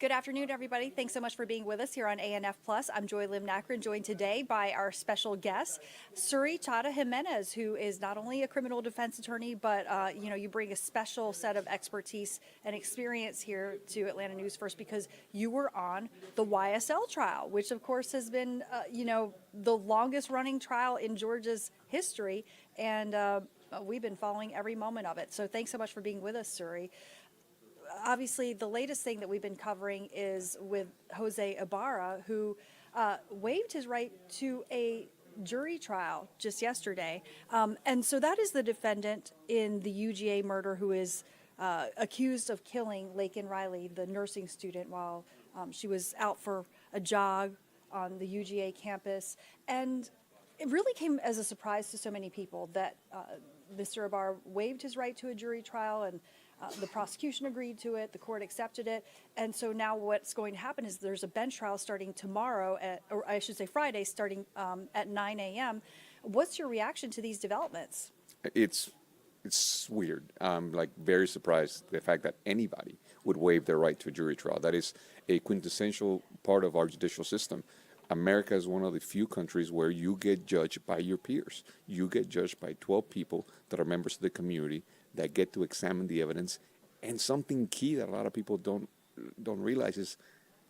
Good afternoon, everybody. Thanks so much for being with us here on ANF Plus. I'm Joy Lim-Nakran, joined today by our special guest, Suri Chata Jimenez, who is not only a criminal defense attorney, but you bring a special set of expertise and experience here to Atlanta News First because you were on the YSL trial, which of course has been, the longest running trial in Georgia's history, and we've been following every moment of it. So thanks so much for being with us, Suri. Obviously, the latest thing that we've been covering is with Jose Ibarra, who waived his right to a jury trial just yesterday. And so that is the defendant in the UGA murder who is accused of killing Laken Riley, the nursing student, while she was out for a jog on the UGA campus. And it really came as a surprise to so many people that Mr. Ibarra waived his right to a jury trial, and the prosecution agreed to it, the court accepted it, and so now what's going to happen is there's a bench trial starting tomorrow, or I should say Friday, starting at 9 a.m. What's your reaction to these developments? It's weird. I'm very surprised the fact that anybody would waive their right to a jury trial. That is a quintessential part of our judicial system. America is one of the few countries where you get judged by your peers. You get judged by 12 people that are members of the community that get to examine the evidence. And something key that a lot of people don't realize is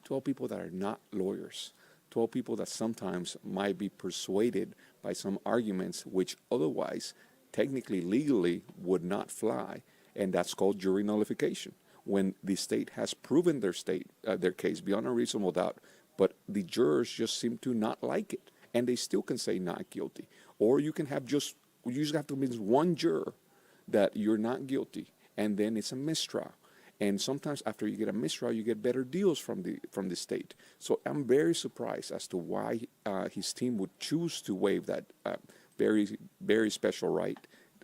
12 people that are not lawyers, 12 people that sometimes might be persuaded by some arguments which otherwise, technically, legally, would not fly. And that's called jury nullification. When the state has proven their case beyond a reasonable doubt, but the jurors just seem to not like it, and they still can say not guilty. Or you can have you just have to convince one juror that you're not guilty, and then it's a mistrial. And sometimes after you get a mistrial, you get better deals from the state. So I'm very surprised as to why his team would choose to waive that very, very special right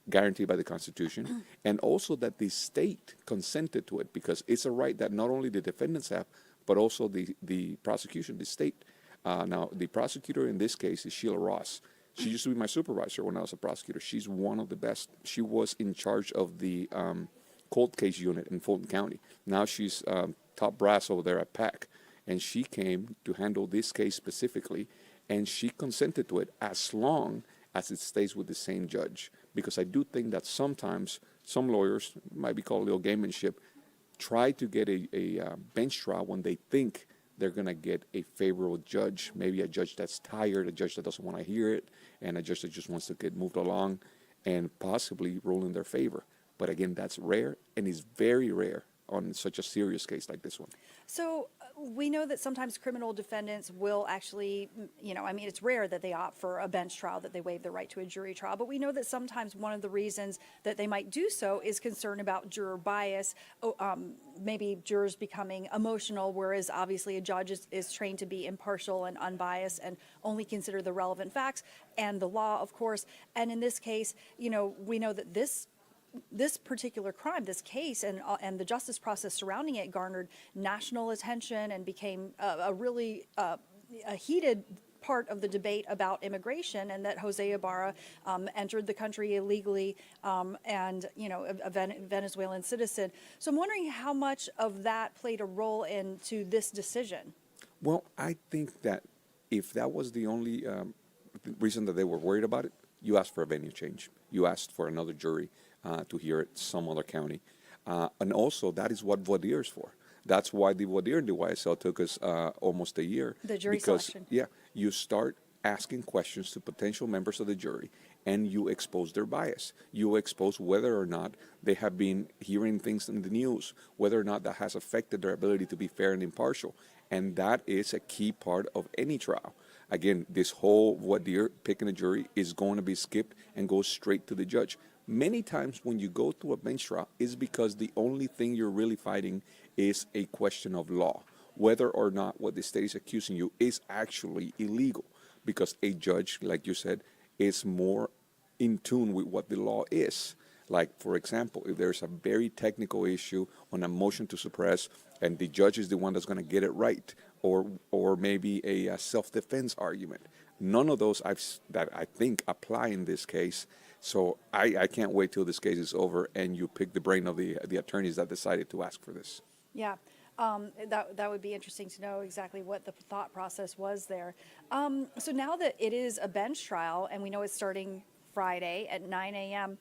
guaranteed by the Constitution, and also that the state consented to it, because it's a right that not only the defendants have, but also the prosecution, the state. Now, the prosecutor in this case is Sheila Ross. She used to be my supervisor when I was a prosecutor. She's one of the best. She was in charge of the cold case unit in Fulton County. Now she's top brass over there at PAC. And she came to handle this case specifically, and she consented to it as long as it stays with the same judge. Because I do think that sometimes some lawyers, might be called a little gamemanship, try to get a bench trial when they think they're going to get a favorable judge, maybe a judge that's tired, a judge that doesn't want to hear it, and a judge that just wants to get moved along and possibly rule in their favor. But again, that's rare, and is very rare on such a serious case like this one. So we know that sometimes criminal defendants will actually, it's rare that they opt for a bench trial, that they waive their right to a jury trial, but we know that sometimes one of the reasons that they might do so is concern about juror bias, maybe jurors becoming emotional, whereas obviously a judge is trained to be impartial and unbiased and only consider the relevant facts and the law, of course. And in this case, we know that this particular crime, this case, and the justice process surrounding it garnered national attention and became a really a heated part of the debate about immigration, and that Jose Ibarra entered the country illegally, and a Venezuelan citizen. So I'm wondering how much of that played a role into this decision. Well, I think that if that was the only reason that they were worried about it, you asked for a venue change. You asked for another jury to hear it some other county. And also, that is what voir dire is for. That's why the voir dire in the YSL took us almost a year. The jury selection. Yeah, you start asking questions to potential members of the jury, and you expose their bias. You expose whether or not they have been hearing things in the news, whether or not that has affected their ability to be fair and impartial. And that is a key part of any trial. Again, this whole voir dire, picking a jury, is going to be skipped and go straight to the judge. Many times when you go to a bench trial, is because the only thing you're really fighting is a question of law, whether or not what the state is accusing you is actually illegal, because a judge, like you said, is more in tune with what the law is. Like, for example, if there's a very technical issue on a motion to suppress, and the judge is the one that's going to get it right, or maybe a self-defense argument. None of those that I think apply in this case. So I can't wait till this case is over and you pick the brain of the attorneys that decided to ask for this. Yeah. That would be interesting to know exactly what the thought process was there. So now that it is a bench trial, and we know it's starting Friday at 9 a.m.,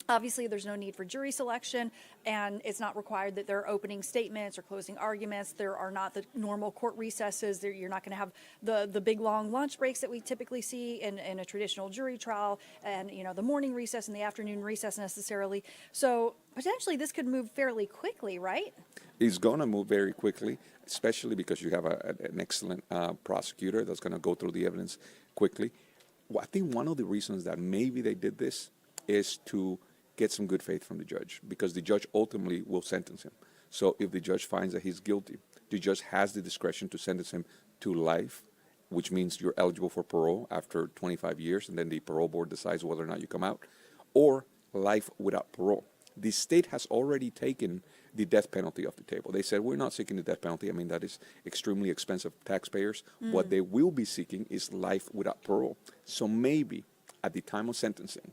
obviously, there's no need for jury selection, and it's not required that there are opening statements or closing arguments. There are not the normal court recesses. You're not going to have the big long lunch breaks that we typically see in a traditional jury trial, and the morning recess and the afternoon recess necessarily. So potentially, this could move fairly quickly, right? It's going to move very quickly, especially because you have an excellent prosecutor that's going to go through the evidence quickly. Well, I think one of the reasons that maybe they did this is to get some good faith from the judge, because the judge ultimately will sentence him. So if the judge finds that he's guilty, the judge has the discretion to sentence him to life, which means you're eligible for parole after 25 years, and then the parole board decides whether or not you come out, or life without parole. The state has already taken the death penalty off the table. They said, we're not seeking the death penalty. I mean, that is extremely expensive to taxpayers. What they will be seeking is life without parole. So maybe at the time of sentencing,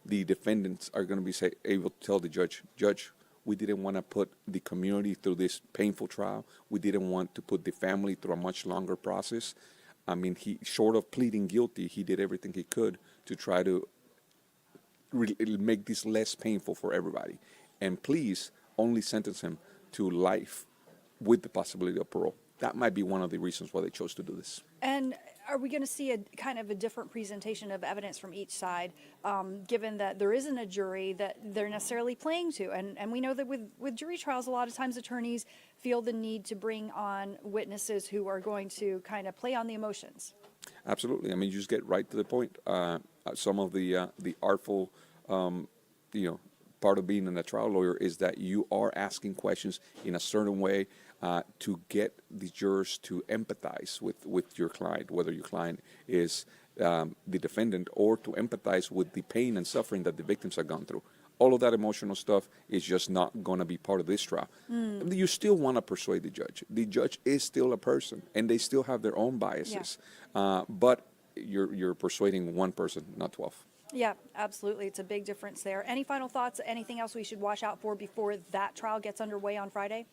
the defendants are going to be able to tell the judge, we didn't want to put the community through this painful trial. We didn't want to put the family through a much longer process. I mean, short of pleading guilty, he did everything he could to try to make this less painful for everybody. And please only sentence him to life with the possibility of parole. That might be one of the reasons why they chose to do this. And are we going to see a kind of a different presentation of evidence from each side, given that there isn't a jury that they're necessarily playing to? And we know that with jury trials, a lot of times attorneys feel the need to bring on witnesses who are going to kind of play on the emotions. Absolutely. I mean, you just get right to the point. Some of the artful, part of being a trial lawyer is that you are asking questions in a certain way to get the jurors to empathize with your client, whether your client is the defendant, or to empathize with the pain and suffering that the victims have gone through. All of that emotional stuff is just not going to be part of this trial. You still want to persuade the judge. The judge is still a person, and they still have their own biases. Yeah. But you're persuading one person, not 12. Yeah, absolutely. It's a big difference there. Any final thoughts? Anything else we should watch out for before that trial gets underway on Friday?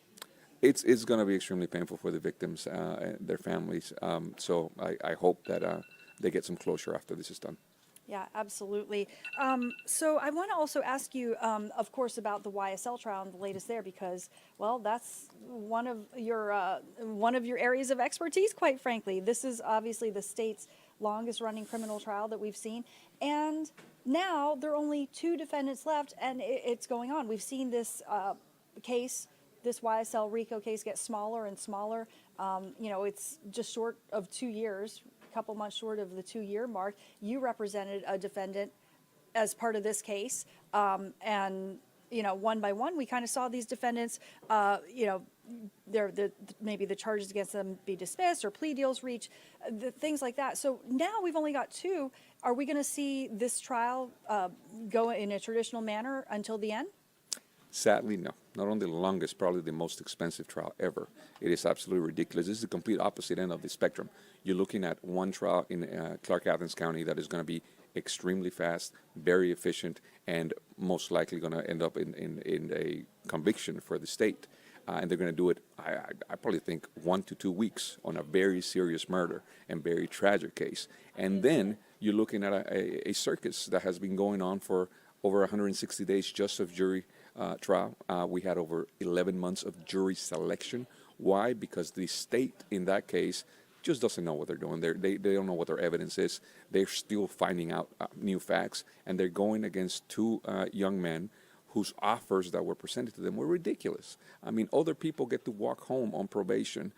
It's going to be extremely painful for the victims and their families. So I hope that they get some closure after this is done. Yeah, absolutely. So I want to also ask you, of course, about the YSL trial and the latest there, because, well, that's one of your areas of expertise, quite frankly. This is obviously the state's longest-running criminal trial that we've seen, and now there are only 2 defendants left, and it's going on. We've seen this case, this YSL RICO case, get smaller and smaller. It's just short of 2 years. Couple months short of the 2-year mark. You represented a defendant as part of this case, and one by one we kind of saw these defendants, maybe the charges against them be dismissed or plea deals reach, things like that. So now we've only got 2. Are we going to see this trial go in a traditional manner until the end? Sadly, no. Not only the longest, probably the most expensive trial ever. It is absolutely ridiculous. This is the complete opposite end of the spectrum. You're looking at one trial in Clarke, Athens County that is going to be extremely fast, very efficient, and most likely going to end up in a conviction for the state. And they're going to do it, I probably think, 1 to 2 weeks on a very serious murder and very tragic case. And then you're looking at a circus that has been going on for over 160 days just of jury trial. We had over 11 months of jury selection. Why? Because the state in that case just doesn't know what they're doing. They don't know what their evidence is. They're still finding out new facts, and they're going against 2 young men whose offers that were presented to them were ridiculous. I mean, other people get to walk home on probation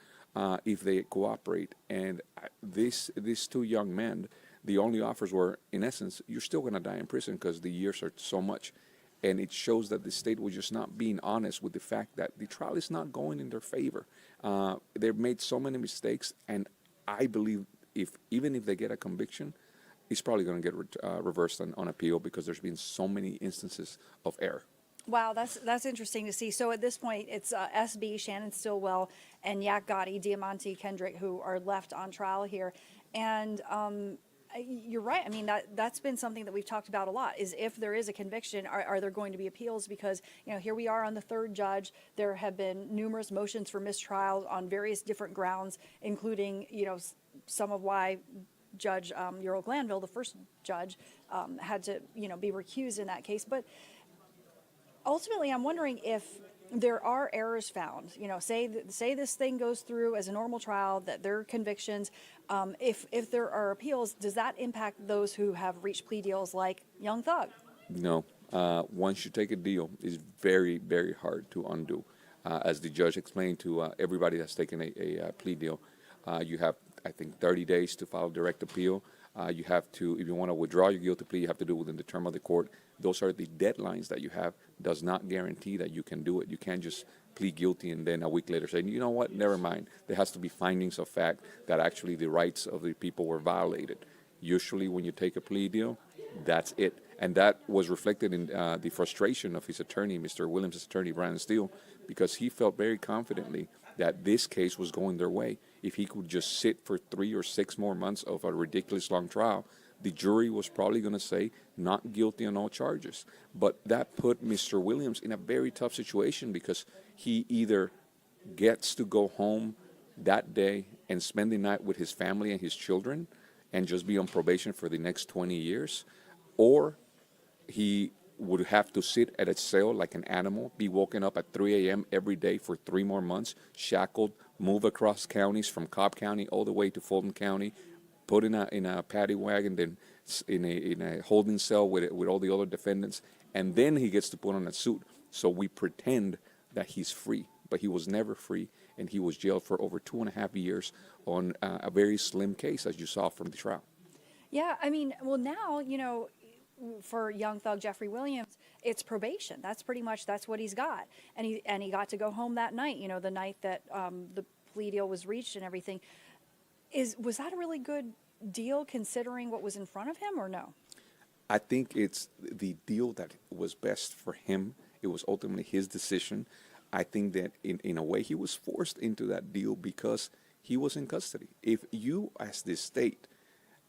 if they cooperate, and these 2 young men, the only offers were, in essence, you're still going to die in prison because the years are so much. And it shows that the state was just not being honest with the fact that the trial is not going in their favor. They've made so many mistakes, and I believe even if they get a conviction, it's probably going to get reversed on appeal because there's been so many instances of error. Wow, that's interesting to see. So at this point, it's SB, Shannon Stillwell, and Yak Gotti, Diamante Kendrick, who are left on trial here. And You're right. I mean, that's been something that we've talked about a lot, is if there is a conviction, are there going to be appeals? Because, here we are on the third judge. There have been numerous motions for mistrial on various different grounds, including, some of why Judge Ural Glanville, the first judge, had to, be recused in that case. But ultimately, I'm wondering if there are errors found. Say this thing goes through as a normal trial, that there are convictions. If there are appeals, does that impact those who have reached plea deals like Young Thug? No. Once you take a deal, it's very, very hard to undo. As the judge explained to everybody that's taken a plea deal, you have, I think, 30 days to file direct appeal. You have to, if you want to withdraw your guilty plea, you have to do it within the term of the court. Those are the deadlines that you have. Does not guarantee that you can do it. You can't just plead guilty and then a week later say, you know what, never mind. There has to be findings of fact that actually the rights of the people were violated. Usually when you take a plea deal, that's it. And that was reflected in the frustration of his attorney, Mr. Williams' attorney, Brian Steele, because he felt very confidently that this case was going their way. If he could just sit for 3 or 6 more months of a ridiculous long trial, the jury was probably going to say not guilty on all charges. But that put Mr. Williams in a very tough situation, because he either gets to go home that day and spend the night with his family and his children and just be on probation for the next 20 years, or he would have to sit at a cell like an animal, be woken up at 3 a.m. every day for 3 more months, shackled, move across counties from Cobb County all the way to Fulton County, put in a paddy wagon, then in a holding cell with all the other defendants, and then he gets to put on a suit. So we pretend that he's free, but he was never free, and he was jailed for over 2.5 years on a very slim case, as you saw from the trial. Yeah, I mean, well, now, for Young Thug Jeffrey Williams, it's probation. That's what he's got. And he got to go home that night, the night that the plea deal was reached and everything. Was that a really good deal considering what was in front of him, or no? I think it's the deal that was best for him. It was ultimately his decision. I think that in a way he was forced into that deal because he was in custody. If you, as the state,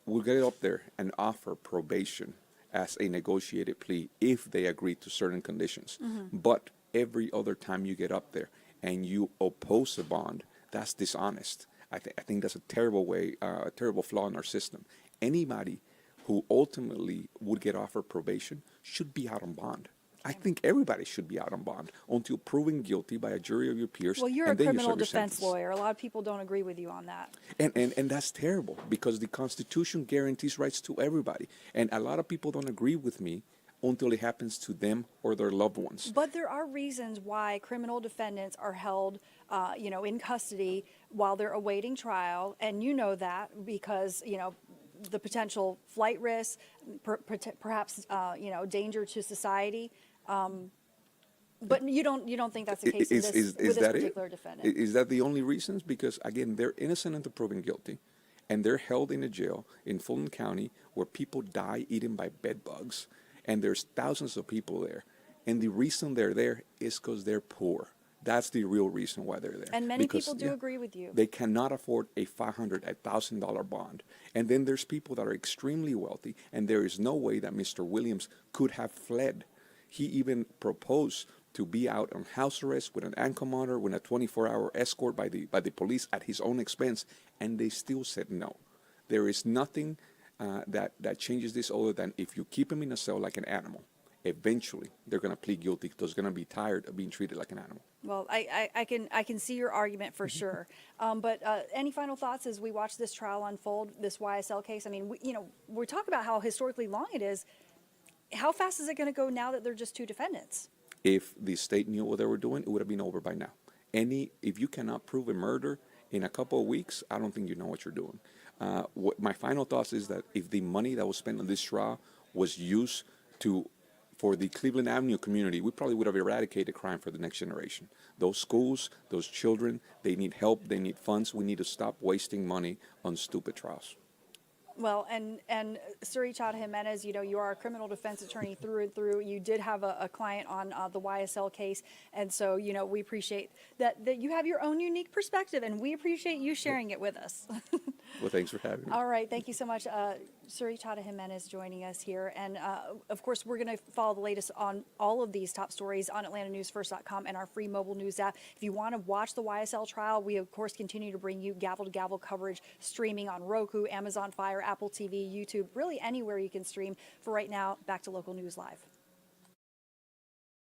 will get up there and offer probation as a negotiated plea if they agree to certain conditions, but every other time you get up there and you oppose a bond, that's dishonest. I think that's a terrible way, a terrible flaw in our system. Anybody who ultimately would get offered probation should be out on bond. I think everybody should be out on bond until proven guilty by a jury of your peers. Well, you're and a then criminal you serve your defense sentence. lawyer. A lot of people don't agree with you on that. And that's terrible, because the Constitution guarantees rights to everybody. And a lot of people don't agree with me until it happens to them or their loved ones. But there are reasons why criminal defendants are held, in custody while they're awaiting trial, and that because the potential flight risk, perhaps danger to society. But you don't think that's the case with this particular defendant? Is that the only reasons? Because again, they're innocent until proven guilty, and they're held in a jail in Fulton County where people die eaten by bed bugs, and there's thousands of people there. And the reason they're there is because they're poor. That's the real reason why they're there. And many people do agree with you. They cannot afford a $500, $1,000 bond. And then there's people that are extremely wealthy, and there is no way that Mr. Williams could have fled. He even proposed to be out on house arrest with an ankle monitor, with a 24-hour escort by the police at his own expense, and they still said no. There is nothing that changes this other than if you keep him in a cell like an animal, eventually they're going to plead guilty because they're going to be tired of being treated like an animal. Well, I can see your argument for sure. But any final thoughts as we watch this trial unfold, this YSL case? I mean, we talk about how historically long it is. How fast is it going to go now that they're just 2 defendants? If the state knew what they were doing, it would have been over by now. If you cannot prove a murder in a couple of weeks, I don't think you know what you're doing. My final thoughts is that if the money that was spent on this trial was used for the Cleveland Avenue community, we probably would have eradicated crime for the next generation. Those schools, those children, they need help, they need funds. We need to stop wasting money on stupid trials. Well, and Suri Chata-Jimenez, you are a criminal defense attorney through and through. You did have a client on the YSL case, and so we appreciate that you have your own unique perspective, and we appreciate you sharing it with us. Well, thanks for having me. All right, thank you so much. Suri Chata Jimenez joining us here. And of course, we're going to follow the latest on all of these top stories on AtlantaNewsFirst.com and our free mobile news app. If you want to watch the YSL trial, we of course continue to bring you gavel to gavel coverage streaming on Roku, Amazon Fire, Apple TV, YouTube, really anywhere you can stream. For right now, back to local news live.